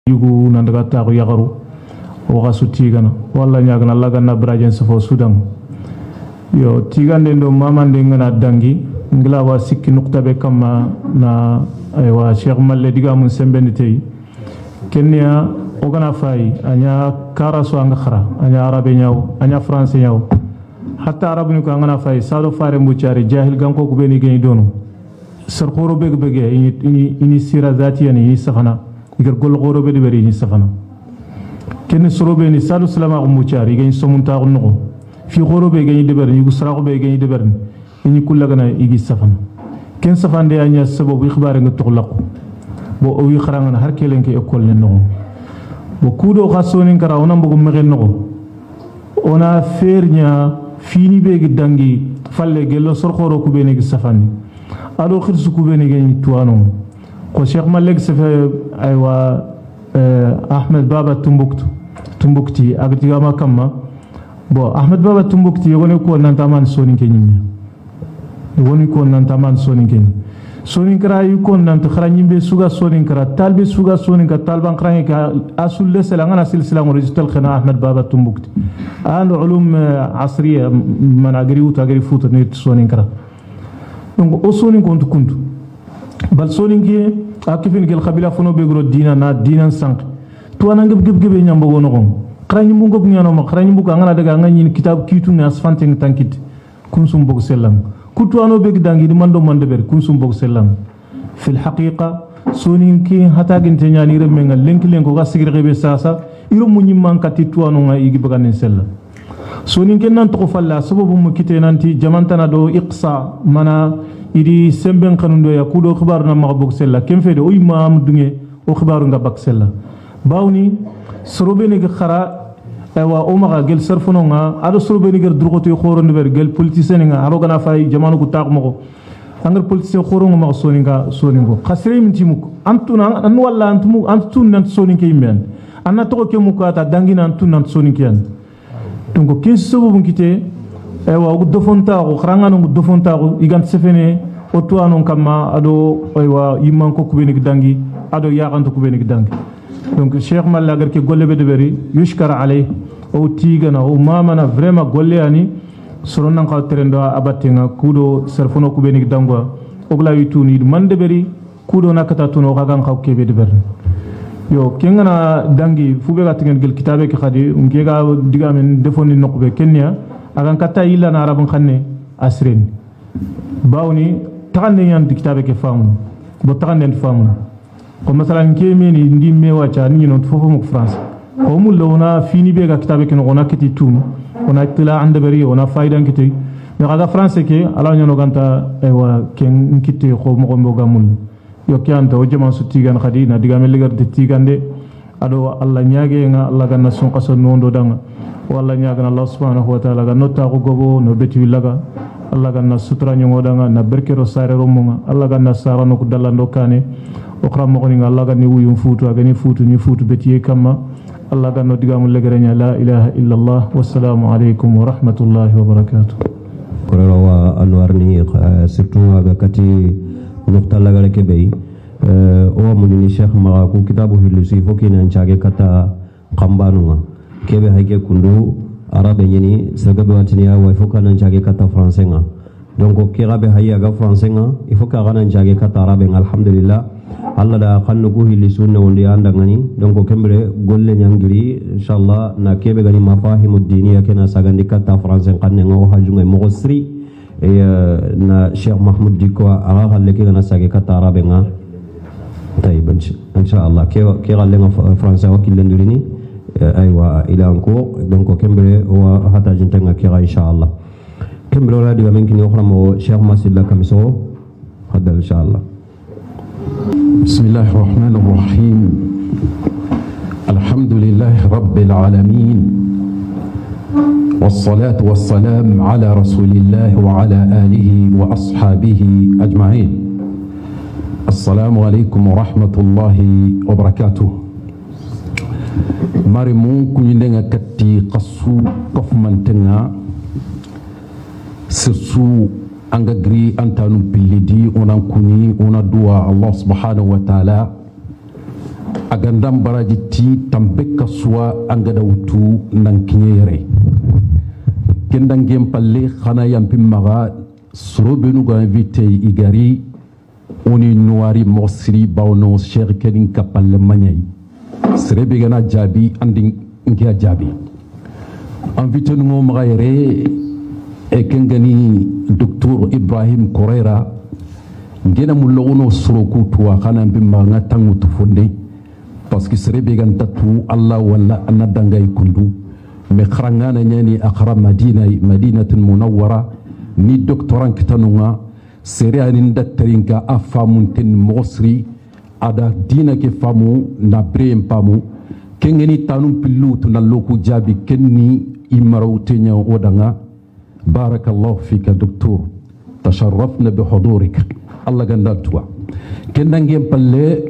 yugu nandaga taxu yaxaru waxa su tigana walla ñagana lagana brajen safo sudan yo tigande ndo mamande ngana dangi ngila wa sikki nuktabe kama na aywa cheikh malle diga mun sembende tay kenya ogana fay anya karaso anga khara anya arabe nyaw anya français nyaw hatta arabe ni ko ngana fay sado fare mbuciari jahil ganko ko beni geni donu sar khoro beg bege ini sira zatiya ni safana igar gol khoro be de beri ni safana ken sorobe ni sado salama ko mbuciari geni somunta ko no fi khoro be geni de beri ni gusra ko be geni de beri ni kullagana igi safana ken safande anya sababu ikhbar nga tukhlaqo bo o wi kharanga har kelen ke ekol ne no bo kudo khasoni kara ona mbugo megen no ona fernya fini be gi dangi falle gello sor khoro ku be ne gi safandi ado khirsu ku be ne gi tuano ko cheikh malik safa aywa ahmed baba tumbukti agti gama kamma bo ahmed baba tumbukti yone ko nanta man soni kenynya woni ko nanta man soni kenynya sonin kara yu kon nan to khara nyimbe suga sonin kara talbe suga sonin ka talban khara ka asul lesala ngana silsila ngo registal khana ahmed baba tumbukti an ulum asriya man agri uta agri futa ne sonin kara donc o sonin kontu kuntu bal sonin ki akifin gel khabila fono be gro dina na dinan sank to ana ngeb geb gebe nyamba gono gon khara nyimbu ngob nyano ma khara nyimbu ka ngana daga ngani kitab kitu ne asfante tankit kun sum bog selam كتوانو بيك دانغي دي ماندو ماندو بير كونسوم بوك سلام في الحقيقه سونين كي حتا گنت نياني رمنga لينك لينكو غا سيغر غبي ساسا يرو مو نيمان كاتي توانو nga يغي بغان سلا سونين كن نان تو فلا سبب مو كيتي نانتي جامانتنا دو اقصا مانا يدي سمبن خنندو يا كودو خبارنا ما بوك سلا كيم فيدي او امام دوني او خبارو nga بك سلا باوني سروبيني خرا wa o maga gel sarfuno nga ado surbe ger drogoto khoro ndeber gel politicien nga aro gana fay jamanu ko taak mako angar politicien khoro nga soningo khasre min timuk antuna an walla antumu antun nan soninke yimen anna to ke mukata dangina antun nan soninke yan donc kin sobo bunkite wa go dofonta ko khranga no dofonta ko igant sefene o to anon kama ado wa yimman ko kubeni dangi ado yaqanto kubeni dangi donc cheikh malla gar ke golle be de beri yushkar alay o tigana o mamana vraiment golle ani soron nan ka terendo abatenga kudo serfono ku benik dangwa ogla yituni man de beri kudo nakata tuno ka gan ka kebe de ber yo kengana dangi fube ga tegen gel kitabe ke khadi unge ga diga men defoni nokbe kenya agan kata illa na arabun khanne asrin bawni taganne yan kitabe ke famu bo taganne famu ko masalan kemeni ndi mewa cha ni non fofo mo france ko mul lona fini be ga kitabe ke no ona kiti tun ona tila ande bari ona faydan kiti me ga france ke ala nyono ganta ewa ken kiti ko mo go gamul yo kyanta o jama su tigan khadi na diga mel gar de tigande ado alla nyaage nga alla ganna sun qaso nondo danga walla nyaaga allah subhanahu wa ta'ala ga notta ko gobo no beti laga alla ganna sutra nyongo danga na berkero sare romunga alla ganna sara no ko dallando kane okram mo ni Allah ganni wuyum fuutu agani fuutu ni fuutu betiye kama Allah ganno digamu legerenya la ilaha illa Allah wassalamu alaykum wa rahmatullahi wa barakatuh kororo wa anwarni surtout aga kati nokta lagare ke bey o munini cheikh ma ko kitabu hilusi fokina nchage kata qambanunga kebe hayke kundu arabe nyini sagabe watiniya wa fokana nchage kata français nga donc kirabe hayya ga français nga il faut ka gana nchage kata arabe alhamdulillah Allah da kanno ko hilli sunna wondi anda ngani donc kembre golle nyangiri inshallah na kebe gani mafahimud diniya kena sagandi kata français kanne ngo hajunga mo sri na Sheikh Mahmoud Diko aga galle ke gana sage kata arabe nga tayib inshallah ke galle nga français wakil lendurini aywa ila anko donc kembre wa hata jintenga kira inshallah kembre wala diga menkini okhramo Sheikh Masilla Kamiso hadal inshallah بسم الله الرحمن الرحيم الحمد لله رب العالمين والصلاة والسلام على رسول الله وعلى آله وأصحابه أجمعين السلام عليكم ورحمة الله وبركاته مرمون كنينغا كتي قصو قفمنتنا سرسو angagri antanu pilidi onan kuni ona dua Allah subhanahu wa ta'ala agandam baraji ti tambe kaswa angada wutu nankinyere kendangem palle khana yampim maga surobenu go invité igari oni noiri mosri bawno cher kedin kapalle manyai serebe gana jabi andi ngia jabi invité no magayre e kengani docteur Ibrahim Correa ngena mullono suroku tuwa khana bimma nga tangu tufonde parce que serebe gan tatu Allah wala anadanga ikundu me kharangana nyani akhra madinatul munawwara ni doctoran kitanunga sere anin daktarinka afamuntin mosri ada dina ke famu na brem pamu kengeni tanum pillu tunalloku jabi kenni imaro tenya odanga barakallahu fika docteur tasharrafna bihudurika Allah gandal toi kendangem palle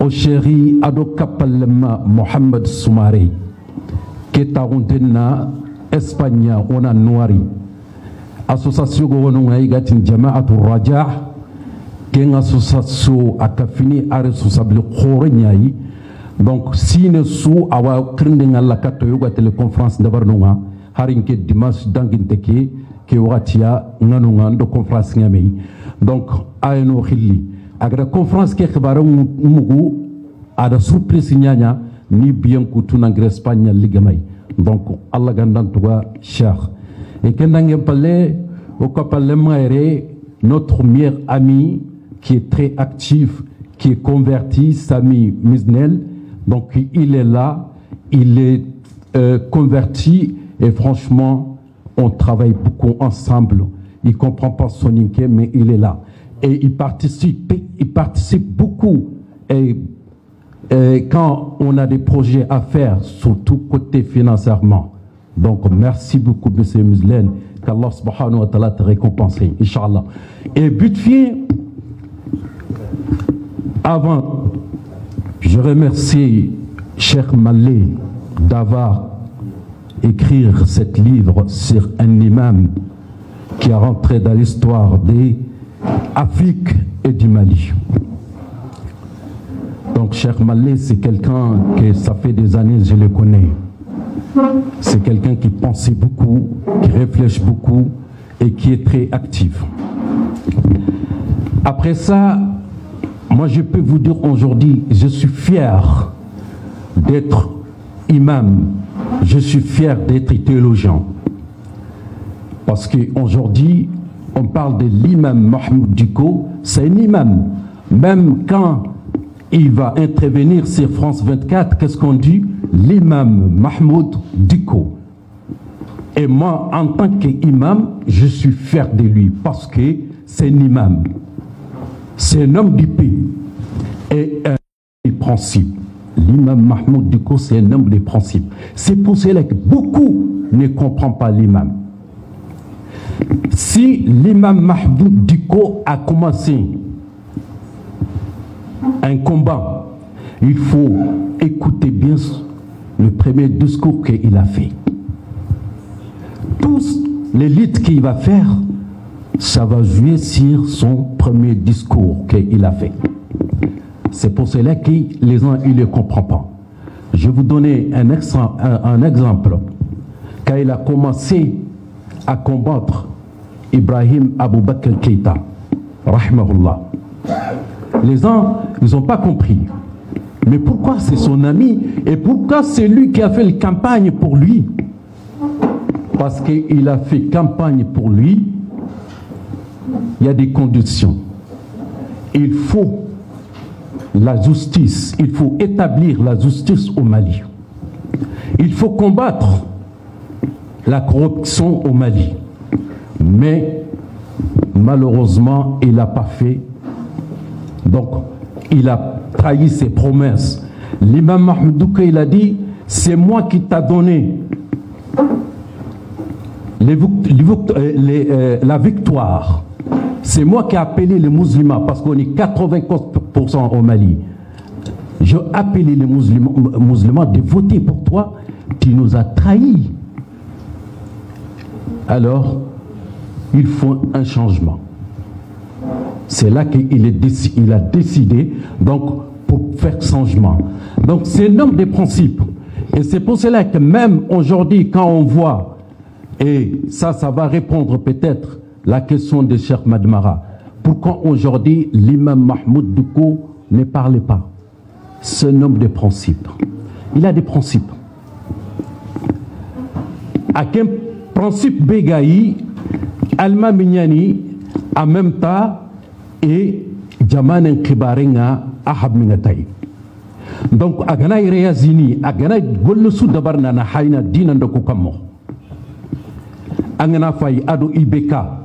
o chéri ado kapalma Mohamed Soumaré keta ontenna Espagne ona noiri association go wonunga igatin jama'atu rajah ken association akafini a responsable khornyai donc sine su awa krindinga la kato yoga teleconference dabarnunga harinke dimanche danginteke ke watia nganunga ndo conférence ngami donc ayno khilli agra conférence ke khibara mugu ada surprise nyanya ni bien kutuna en Espagne ligamay donc Allah gandantuga cheikh et kendangem palé au kapalemaire notre meilleur ami qui est très actif qui est converti Sami Misnel donc il est là il est converti et franchement on travaille beaucoup ensemble il comprend pas son inquiet mais il est là et il participe beaucoup et quand on a des projets à faire surtout côté financièrement donc merci beaucoup monsieur Muslen qu'Allah subhanahu wa ta'ala te récompense Inch'Allah et but fin avant je remercie Cheikh Malé d'avoir écrit cet livre sur un imam qui a rentré dans l'histoire des Afrique et du Mali. Donc Cheikh Malé, c'est quelqu'un que ça fait des années je le connais. C'est quelqu'un qui pensait beaucoup, qui réfléchit beaucoup et qui est très actif. Après ça, moi je peux vous dire aujourd'hui, je suis fier d'être imam, je suis fier d'être théologien. Parce qu'aujourd'hui, on parle de l'imam Mahmoud Dicko, c'est un imam. Même quand il va intervenir sur France 24, qu'est-ce qu'on dit? L'imam Mahmoud Dicko. Et moi, en tant qu'imam, je suis fier de lui parce que c'est un imam. C'est un homme du pays et un homme des principes. L'imam Mahmoud Dicko, c'est un homme des principes. C'est pour cela que beaucoup ne comprennent pas l'imam. Si l'imam Mahmoud Dicko a commencé un combat, il faut écouter bien le premier discours qu'il a fait. Tous les luttes qu'il va faire, ça va jouer sur son premier discours qu'il a fait. C'est pour cela que les gens ne le comprennent pas. Je vais vous donner un exemple. Quand il a commencé à combattre Ibrahim Aboubakar Keïta, rahimahullah, les gens, ils n'ont pas compris. Mais pourquoi c'est son ami et pourquoi c'est lui qui a fait la campagne pour lui? Parce qu'il a fait campagne pour lui, il y a des conditions. Il faut la justice, il faut établir la justice au Mali. Il faut combattre la corruption au Mali. Mais malheureusement, il n'a pas fait. Donc, il a trahi ses promesses. L'imam Mahmoud Dicko, il a dit, c'est moi qui t'a donné la victoire. C'est moi qui ai appelé les musulmans, parce qu'on est 80% au Mali. J'ai appelé les musulmans de voter pour toi, tu nous as trahis. Alors, il faut un changement. C'est là qu'il a décidé, donc, pour faire changement. Donc c'est un homme des principes. Et c'est pour cela que même aujourd'hui, quand on voit, et ça va répondre peut-être la question de Cheikh Madmara, pourquoi aujourd'hui l'imam Mahmoud Douko ne parlait pas? C'est un homme de principes. Il a des principes. À quel principe Bégaï, Alma Mignani, en même temps, et Jaman Kibarenga, Ahab Mingatay. Donc, Agana Ireazini, Agana Golusu Dabarnana Haina Dinan de Kokamo. Angana Fay Ado Ibeka.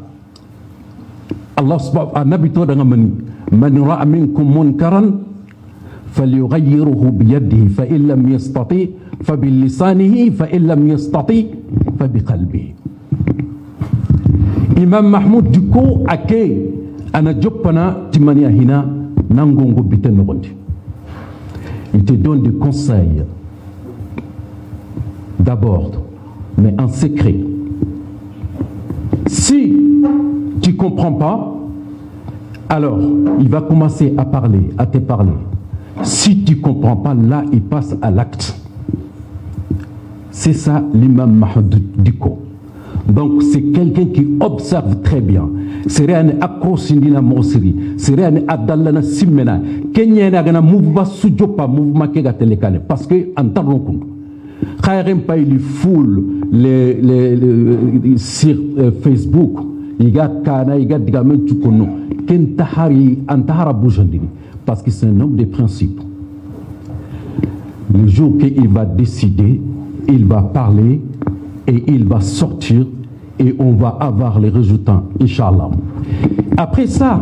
Allah subhanahu wa ta'ala man ra'a minkum munkaran falyughayyirhu biyadihi fa in lam yastati fa bilisanihi fa in lam yastati fa biqalbihi. Imam Mahmoud Douko ake ana jopana timania hina nangongo biten nogondi. Il te donne des conseils d'abord, mais en secret. Si tu ne comprends pas, alors il va commencer à parler, à te parler. Si tu ne comprends pas, là, il passe à l'acte. C'est ça l'imam Mahmoud Douko. Donc c'est quelqu'un qui observe très bien. C'est un accrosindina mosiri, c'est un adallana simena. Kenya n'a mouvement sujopa mouvement qui gatelekane parce que en tarnokun. Khayrem pa il foule les sur Facebook. Il y a kana, il y a digamen tukono. Kentahari antahara boujandini parce que c'est un homme de principes. Le jour qu'il va décider, il va parler et il va sortir. Et on va avoir les résultats, Inch'Allah. Après ça,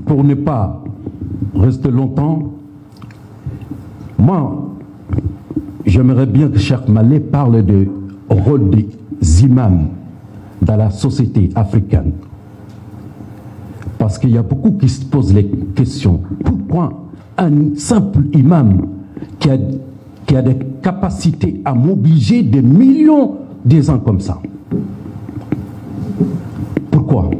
pour ne pas rester longtemps, moi, j'aimerais bien que Cheikh Malé parle du rôle des imams dans la société africaine. Parce qu'il y a beaucoup qui se posent les questions. Pourquoi un simple imam qui a des capacités à mobiliser des millions de gens comme ça? Pourquoi?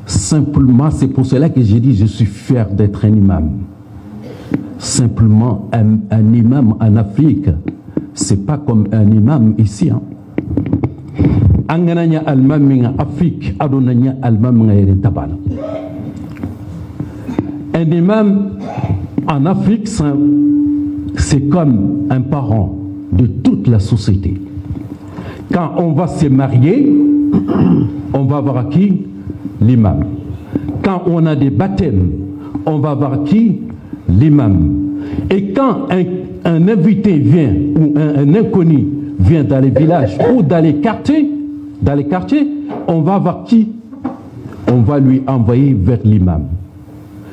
Simplement, c'est pour cela que j'ai dit je suis fier d'être un imam. Simplement, un imam en Afrique, c'est pas comme un imam ici. Angananya almam en Afrique, adonanya almam en tabana. Un imam en Afrique, c'est comme un parent de toute la société. Quand on va se marier, on va voir qui? L'imam. Quand on a des baptêmes, on va voir qui? L'imam. Et quand un invité vient, ou un inconnu vient dans les villages ou dans les quartiers, on va voir qui? On va lui envoyer vers l'imam.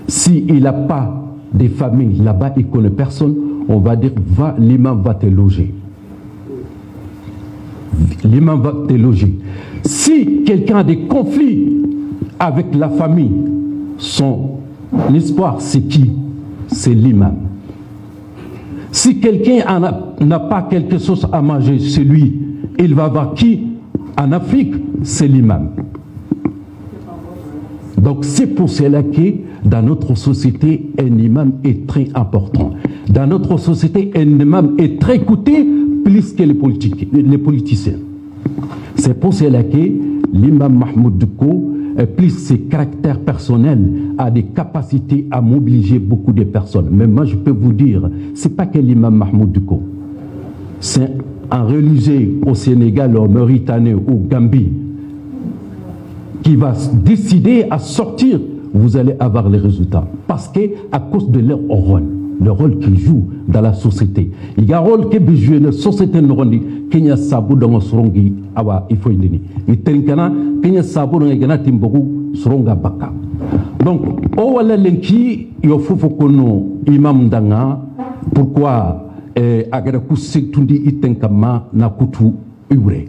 S'il n'a pas de famille là-bas, il ne connaît personne, on va dire, l'imam va te loger. L'imam va te loger. Si quelqu'un a des conflits avec la famille, son espoir, c'est qui? C'est l'imam. Si quelqu'un n'a pas quelque chose à manger chez lui, il va voir qui? En Afrique, c'est l'imam. Donc c'est pour cela que dans notre société, un imam est très important. Dans notre société, un imam est très écouté plus que les politiciens. C'est pour cela que l'imam Mahmoud Douko, plus ses caractères personnels, a des capacités à mobiliser beaucoup de personnes. Mais moi, je peux vous dire, ce n'est pas que l'imam Mahmoud Douko. C'est un religieux au Sénégal, au Mauritanie, au Gambie, qui va décider à sortir, vous allez avoir les résultats. Parce que à cause de leur rôle, le rôle qu'ils jouent dans la société. Il y a un rôle qui joue dans la société, Kenya Sabu dans le Sorongi, Awa, il faut indini. Il tenkana, Kenya Sabu dans le Ghana Timbogu, Soronga Baka. Donc, Owala Lenki, il faut kono imam danga, pourquoi agada kusek tundi itenkama na kutu ure.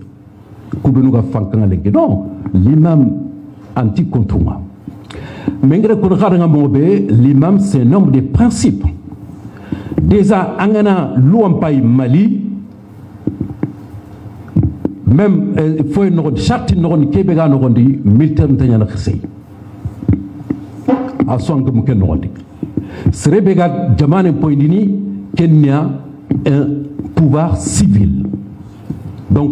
Kubenuga fankanga lenki. Non, l'imam anti-contourma. Mais l'imam, c'est un homme de principes. Déjà, angana luampai Mali, même il faut une charte de Québec militaire n'tanya na khsei. Aswang de muken nondi. Serebega Djamane Poindini, Kenya, un pouvoir civil. Donc,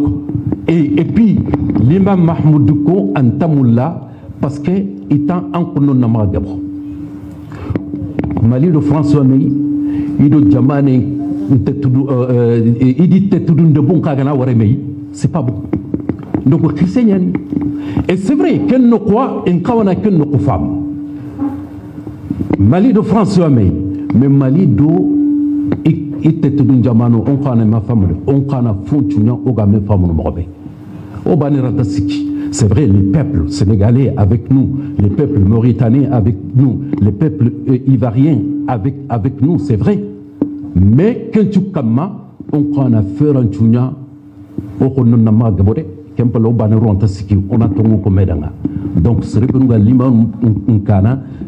et puis, l'imam Mahmoud Duko, Antamoula, parce que, étant en konon namagabo. Mali de François Mey, il de Djamane, il dit Tetudun de bon Kagana Waremei, c'est pas bon. Donc, Christian, et c'est vrai, qu'elle ne croit, et qu'on a qu'elle ne croit femme. Mali de François Mey, mais Mali de Tetudun Djamano, on connaît ma femme, on connaît Fontunia, on connaît ma femme, on connaît Ratasiki. C'est vrai, les peuples sénégalais avec nous, les peuples mauritaniens avec nous, les peuples ivoiriens avec nous, c'est vrai. Mais quand tu kama, on connaît faire un tunia, on connaît nama gabore, quand on banner Ratasiki, on a ton comme medanga. Donc, c'est vrai que nous l'imam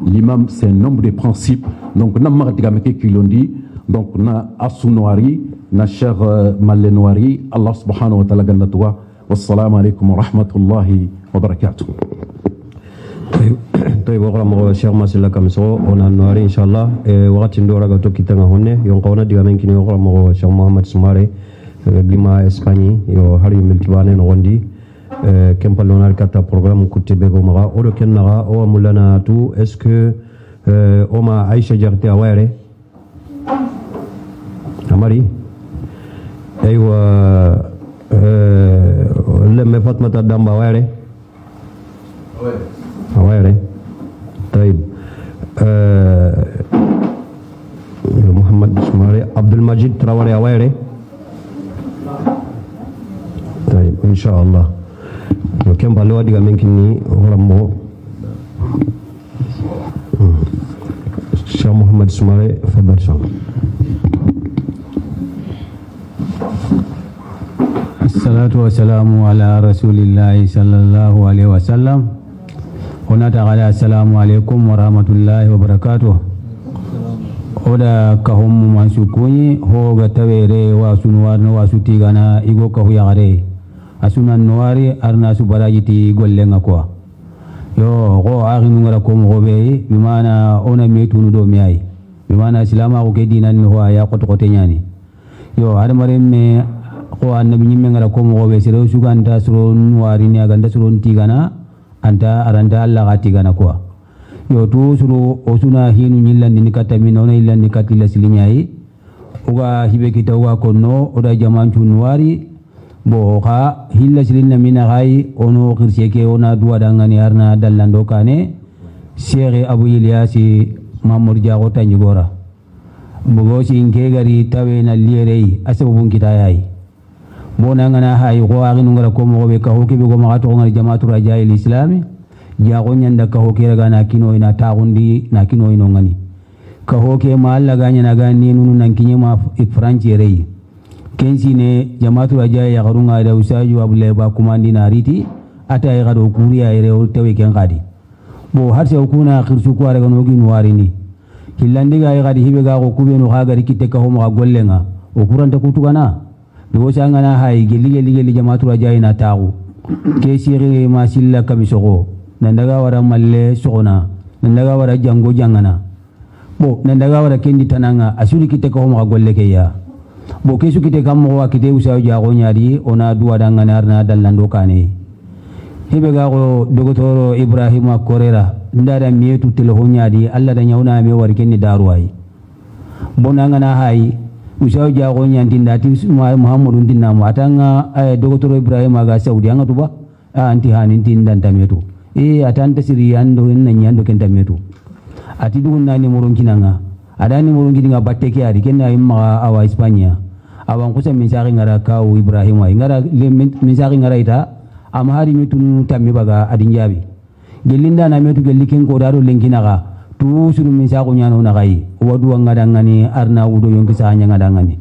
l'imam c'est un nombre de principes. Donc, n'a pas de qui l'ont dit. Donc, na Asounoari, na cher Malenouari, Allah subhanahu wa ta'ala gannatoua. Wassalamu alaikum wa rahmatullahi wa barakatuh. طيب وقرا شيخ ماسلا كمسو انا نوري ان شاء الله وقت ندورا غتو كيتنا هونه يونقونا ديغا من كني وقرا شيخ محمد سماري لما اسباني يو هاري ملتبانه نوندي كمبالونا كاتا بروغرام كوتيبيغو مغا اودو كنغا او مولانا تو اسكو اوما عائشه جارتي اويري اماري ايوا لما فاطمه الدم اويري اويري طيب محمد سماري عبد المجيد تراوري اويري طيب ان شاء الله وكم بالوا ديغا منكني ورمو شيخ محمد سماري تفضل شيخ. الصلاة والسلام على رسول الله صلى الله عليه وسلم. ونتعالى السلام عليكم ورحمة الله وبركاته. oda kahum mansukuni ho gatawere wa sunwar no wasuti gana igo kahu yagare asunan noari arna subarajiti gollenga kwa yo go aginu ngara ko mo be bimana ona metunu do miyai bimana islama ko kedina ni ho ya qoto qote nyani yo har maremme ko annabi nyimme ngara ko mo be sero suganda suro noari ni aganda suro tigana anta aranda alla gatigana kwa yo tu suru osuna hinu nyillandi ni katamina ona illandi katila silinyai uga hibe kita uga konno oda jamanchu nuari bo kha hilla silinna mina gai ono khirseke ona duwa dangani arna dallando kane Cheikh Abu Ilyasi Mamour Diago Tanjigora bogo sinke gari tawena lierei asabun kitayai bona ngana hay ko aginu ngara ko mo be ka hokibe go magato ngari jamaatu rajail islami jago nyanda ka hokira gana kino ina tagundi na kino ino ngani ka hoke ma alla ganya na gani nunu nan kinye ma ifranci rei kensi ne jamaatu rajail ya garunga da usaju abule ba kumandi na riti ata ya gado kuriya ire o tawe ken gadi bo har sai kuna khirsu ko ara gano gin warini killandi ga ya gadi hibe ga ko kubenu ha gari kitte ka ho ma gollenga o kuranta kutugana do sangana hay geli jamaatu rajail na tagu ke sire ma silla kamisogo nandaga wara malle sogona nandaga wara jango jangana bo nandaga wara kendi tananga asuri kite ko ma golle ke ya bo kesu kite kam mo wakite usaw jago nyari ona duwa dangana arna dallando kane hibe ga ko dogotoro Ibrahima Korera ndara mietu telefon nyadi alla da nyauna me war kenni daruwai bonanga na hay usaw jago nyandi ndati Muhammadu dinna mo atanga dogotoro Ibrahima ga Saudi anga tuba anti hanin tindanta metu atanta siri ando enna nyando kenta metu ati dugun nani murun kinanga adani murun kidinga batte ke ari kenna imma awa Hispania awan kusa misaki ngara kau Ibrahim wa ngara misaki ngara ita amhari mitunu tammi baga adinjabi gelinda na metu geliken ko daro lenkinaga tu suru misako nyano na gai wadu ngadangani arna wudo yonki sanya ngadangani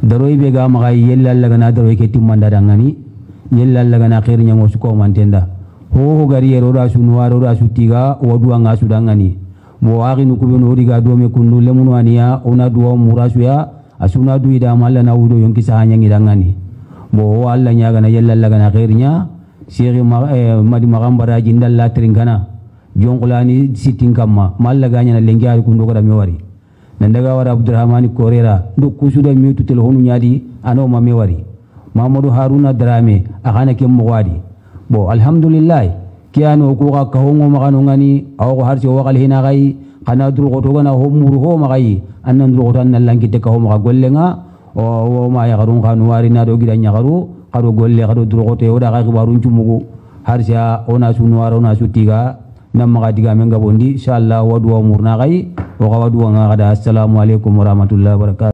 daro ibe ga magai yella laga na daro ke timmanda dangani yella laga na khair nyango suko mantenda ho gari yero da sunu waro da sutiga wadu anga sudangani mo wagi nu kubeno diga do me kunu lemunu aniya ona duwa murasu ya asuna du ida malla na wudo yonki sanya ngidangani bo alla nyaga na yella laga na khairnya Cheikh madi magambara jindalla tringana jonqulani sitin kamma malla ganya na lengi ari kundo kada me wari nandaga wara Abdurrahmani Korera do kusuda metu telefonu nyadi ano mame wari Mamadou Haruna Drame akana ke mwadi bo alhamdulillah kiano ko ka hongo magano ngani aw ko harsi wakal hina gai kana duru ko togana ho muru ho magai annan duru ko tan langi te ka ho maga gollenga o ma ya garun kanu wari na do gida nyagaru kado golle kado duru ko te oda ga barun cumugo harsia ona sunu waro na sutiga nam maga diga menga bondi inshallah wadu wa murna gai wa wadu wa ngada assalamu alaikum warahmatullahi wabarakatuh